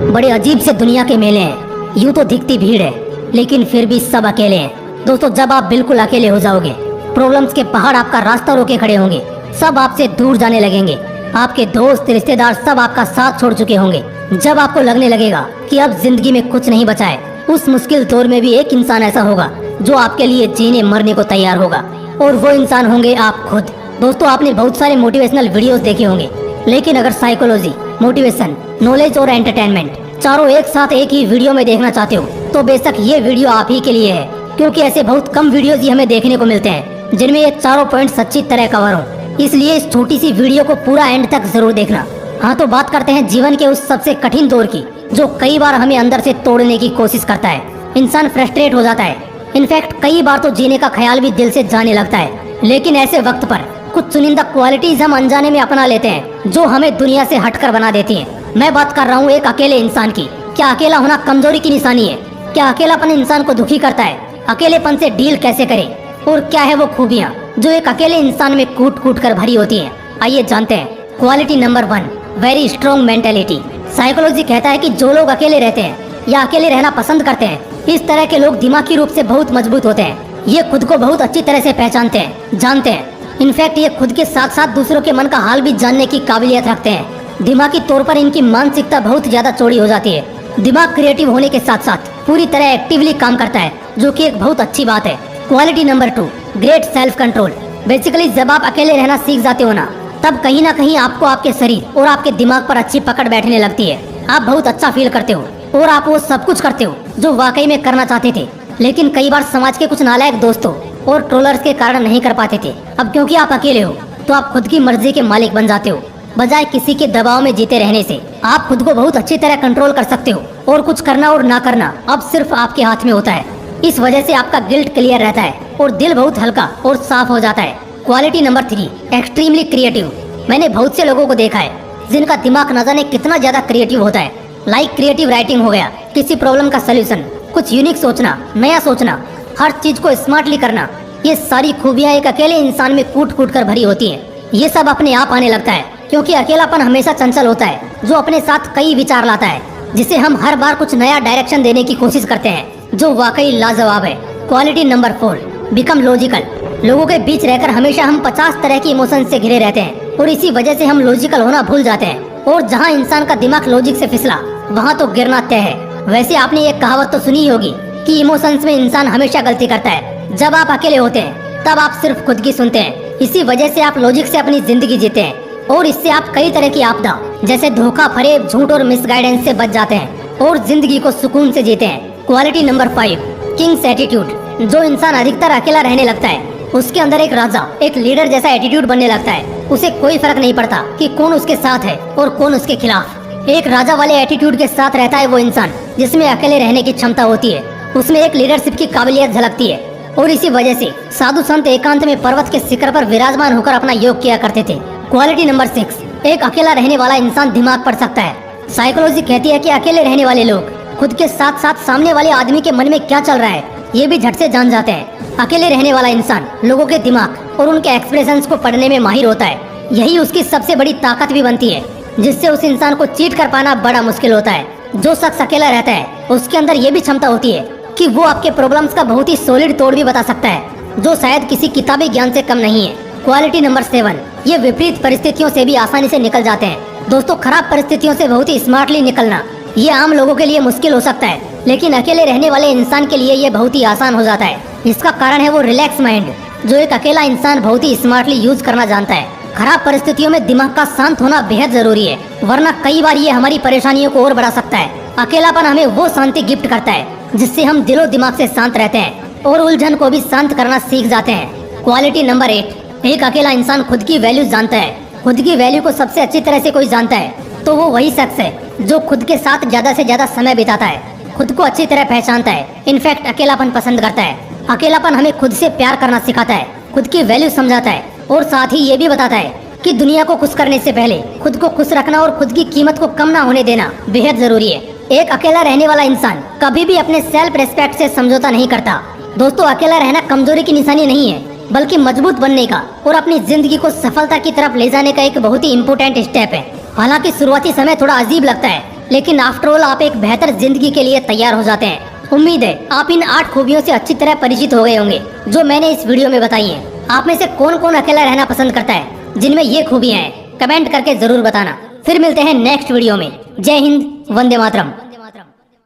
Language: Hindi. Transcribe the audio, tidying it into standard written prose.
बड़े अजीब से दुनिया के मेले हैं। यूं तो दिखती भीड़ है, लेकिन फिर भी सब अकेले हैं। दोस्तों, जब आप बिल्कुल अकेले हो जाओगे, प्रॉब्लम्स के पहाड़ आपका रास्ता रोके खड़े होंगे, सब आपसे दूर जाने लगेंगे, आपके दोस्त रिश्तेदार सब आपका साथ छोड़ चुके होंगे। जब आपको लगने लगेगा कि अब जिंदगी में कुछ नहीं बचा है, उस मुश्किल दौर में भी एक इंसान ऐसा होगा जो आपके लिए जीने मरने को तैयार होगा, और वो इंसान होंगे आप खुद। दोस्तों, आपने बहुत सारे मोटिवेशनल वीडियोस देखे होंगे, लेकिन अगर साइकोलॉजी, मोटिवेशन, नॉलेज और एंटरटेनमेंट चारों एक साथ एक ही वीडियो में देखना चाहते हो, तो बेशक ये वीडियो आप ही के लिए है, क्योंकि ऐसे बहुत कम वीडियोस ही हमें देखने को मिलते हैं जिनमें ये चारों पॉइंट्स अच्छी तरह कवर हो। इसलिए इस छोटी सी वीडियो को पूरा एंड तक जरूर देखना। हाँ, तो बात करते हैं जीवन के उस सबसे कठिन दौर की, जो कई बार हमें अंदर से तोड़ने की कोशिश करता है। इंसान फ्रस्ट्रेट हो जाता है, इनफैक्ट कई बार तो जीने का ख्याल भी दिल से जाने लगता है। लेकिन ऐसे वक्त पर कुछ चुनिंदा क्वालिटीज हम अनजाने में अपना लेते हैं, जो हमें दुनिया से हटकर बना देती हैं। मैं बात कर रहा हूँ एक अकेले इंसान की। क्या अकेला होना कमजोरी की निशानी है? क्या अकेलापन इंसान को दुखी करता है? अकेलेपन से डील कैसे करें? और क्या है वो खूबियाँ जो एक अकेले इंसान में कूट कूट कर भरी होती हैं? आइए जानते हैं। Quality number 1, very strong mentality. Psychology कहता है कि जो लोग अकेले रहते हैं या अकेले रहना पसंद करते हैं, इस तरह के लोग दिमागी रूप से बहुत मजबूत होते हैं। ये खुद को बहुत अच्छी तरह से पहचानते हैं, जानते हैं। इनफैक्ट ये खुद के साथ साथ दूसरों के मन का हाल भी जानने की काबिलियत रखते हैं। दिमागी तौर पर इनकी मानसिकता बहुत ज्यादा चौड़ी हो जाती है। दिमाग क्रिएटिव होने के साथ साथ पूरी तरह एक्टिवली काम करता है, जो कि एक बहुत अच्छी बात है। Quality number 2, great self control. Basically जब आप अकेले रहना सीख जाते हो ना, तब कहीं ना कहीं आपको आपके शरीर और आपके दिमाग पर अच्छी पकड़ बैठने लगती है। आप बहुत अच्छा फील करते हो और आप वो सब कुछ करते हो जो वाकई में करना चाहते थे, लेकिन कई बार समाज के कुछ नालायक दोस्तों और ट्रोलर्स के कारण नहीं कर पाते थे। अब क्योंकि आप अकेले हो, तो आप खुद की मर्जी के मालिक बन जाते हो। बजाय किसी के दबाव में जीते रहने से आप खुद को बहुत अच्छी तरह कंट्रोल कर सकते हो, और कुछ करना और ना करना अब सिर्फ आपके हाथ में होता है। इस वजह से आपका गिल्ट क्लियर रहता है और दिल बहुत हल्का और साफ हो जाता है। Quality number 3, extremely creative. मैंने बहुत से लोगों को देखा है जिनका दिमाग न जाने कितना ज्यादा क्रिएटिव होता है। लाइक क्रिएटिव राइटिंग हो गया, किसी प्रॉब्लम का सोल्यूशन, कुछ यूनिक सोचना, नया सोचना, हर चीज को स्मार्टली करना। ये सारी खूबियाँ एक अकेले इंसान में कूट कूट कर भरी होती हैं। ये सब अपने आप आने लगता है, क्योंकि अकेलापन हमेशा चंचल होता है, जो अपने साथ कई विचार लाता है, जिसे हम हर बार कुछ नया डायरेक्शन देने की कोशिश करते हैं, जो वाकई लाजवाब है। Quality number 4, become logical. लोगों के बीच रहकर हमेशा हम 50 तरह की इमोशन से घिरे रहते हैं, और इसी वजह से हम लॉजिकल होना भूल जाते हैं। और जहाँ इंसान का दिमाग लॉजिक से फिसला, वहाँ तो गिरना तय है। वैसे आपने एक कहावत तो सुनी होगी कि इमोशंस में इंसान हमेशा गलती करता है। जब आप अकेले होते हैं तब आप सिर्फ खुद की सुनते हैं। इसी वजह से आप लॉजिक से अपनी जिंदगी जीते हैं, और इससे आप कई तरह की आपदा जैसे धोखा, फरेब, झूठ और मिसगाइडेंस से बच जाते हैं, और जिंदगी को सुकून से जीते हैं। Quality number 5, Kings attitude. जो इंसान अधिकतर अकेला रहने लगता है, उसके अंदर एक राजा, एक लीडर जैसा एटीट्यूड बनने लगता है। उसे कोई फर्क नहीं पड़ता कि कौन उसके साथ है और कौन उसके खिलाफ। एक राजा वाले एटीट्यूड के साथ रहता है वो इंसान जिसमें अकेले रहने की क्षमता होती है। उसमें एक लीडरशिप की काबिलियत झलकती है, और इसी वजह से साधु संत एकांत में पर्वत के शिखर पर विराजमान होकर अपना योग किया करते थे। क्वालिटी नंबर 6, एक अकेला रहने वाला इंसान दिमाग पढ़ सकता है। साइकोलॉजी कहती है कि अकेले रहने वाले लोग खुद के साथ साथ सामने वाले आदमी के मन में क्या चल रहा है, ये भी झट से जान जाते हैं। अकेले रहने वाला इंसान लोगों के दिमाग और उनके एक्सप्रेशंस को पढ़ने में माहिर होता है। यही उसकी सबसे बड़ी ताकत भी बनती है, जिससे उस इंसान को चीट कर पाना बड़ा मुश्किल होता है। जो शख्स अकेला रहता है, उसके अंदर ये भी क्षमता होती है कि वो आपके प्रॉब्लम्स का बहुत ही सॉलिड तोड़ भी बता सकता है, जो शायद किसी किताबी ज्ञान से कम नहीं है। क्वालिटी नंबर 7, ये विपरीत परिस्थितियों से भी आसानी से निकल जाते हैं। दोस्तों, खराब परिस्थितियों से बहुत ही स्मार्टली निकलना ये आम लोगों के लिए मुश्किल हो सकता है, लेकिन अकेले रहने वाले इंसान के लिए ये बहुत ही आसान हो जाता है। इसका कारण है वो रिलैक्स माइंड, जो एक अकेला इंसान बहुत ही स्मार्टली यूज करना जानता है। खराब परिस्थितियों में दिमाग का शांत होना बेहद जरूरी है, वरना कई बार ये हमारी परेशानियों को और बढ़ा सकता है। अकेलापन हमें वो शांति गिफ्ट करता है जिससे हम दिलो दिमाग से शांत रहते हैं और उलझन को भी शांत करना सीख जाते हैं। क्वालिटी नंबर 8, एक अकेला इंसान खुद की वैल्यू जानता है। खुद की वैल्यू को सबसे अच्छी तरह से कोई जानता है तो वो वही शख्स है जो खुद के साथ ज्यादा से ज्यादा समय बिताता है, खुद को अच्छी तरह पहचानता है, इनफैक्ट अकेलापन पसंद करता है। अकेलापन हमें खुद से प्यार करना सिखाता है, खुद की वैल्यू समझाता है, और साथ ही ये भी बताता है कि दुनिया को खुश करने से पहले खुद को खुश रखना और खुद की कीमत को कम ना होने देना बेहद जरूरी है। एक अकेला रहने वाला इंसान कभी भी अपने सेल्फ रेस्पेक्ट से समझौता नहीं करता। दोस्तों, अकेला रहना कमजोरी की निशानी नहीं है, बल्कि मजबूत बनने का और अपनी जिंदगी को सफलता की तरफ ले जाने का एक बहुत ही इम्पोर्टेंट स्टेप है। हालांकि शुरुआती समय थोड़ा अजीब लगता है, लेकिन आफ्टर ऑल आप एक बेहतर जिंदगी के लिए तैयार हो जाते हैं। उम्मीद है आप इन 8 खूबियों से अच्छी तरह परिचित हो गए होंगे जो मैंने इस वीडियो में बताई हैं। आप में से कौन कौन अकेला रहना पसंद करता है जिनमें ये खूबियां हैं, कमेंट करके जरूर बताना। फिर मिलते हैं नेक्स्ट वीडियो में। जय हिंद, वंदे मातरम।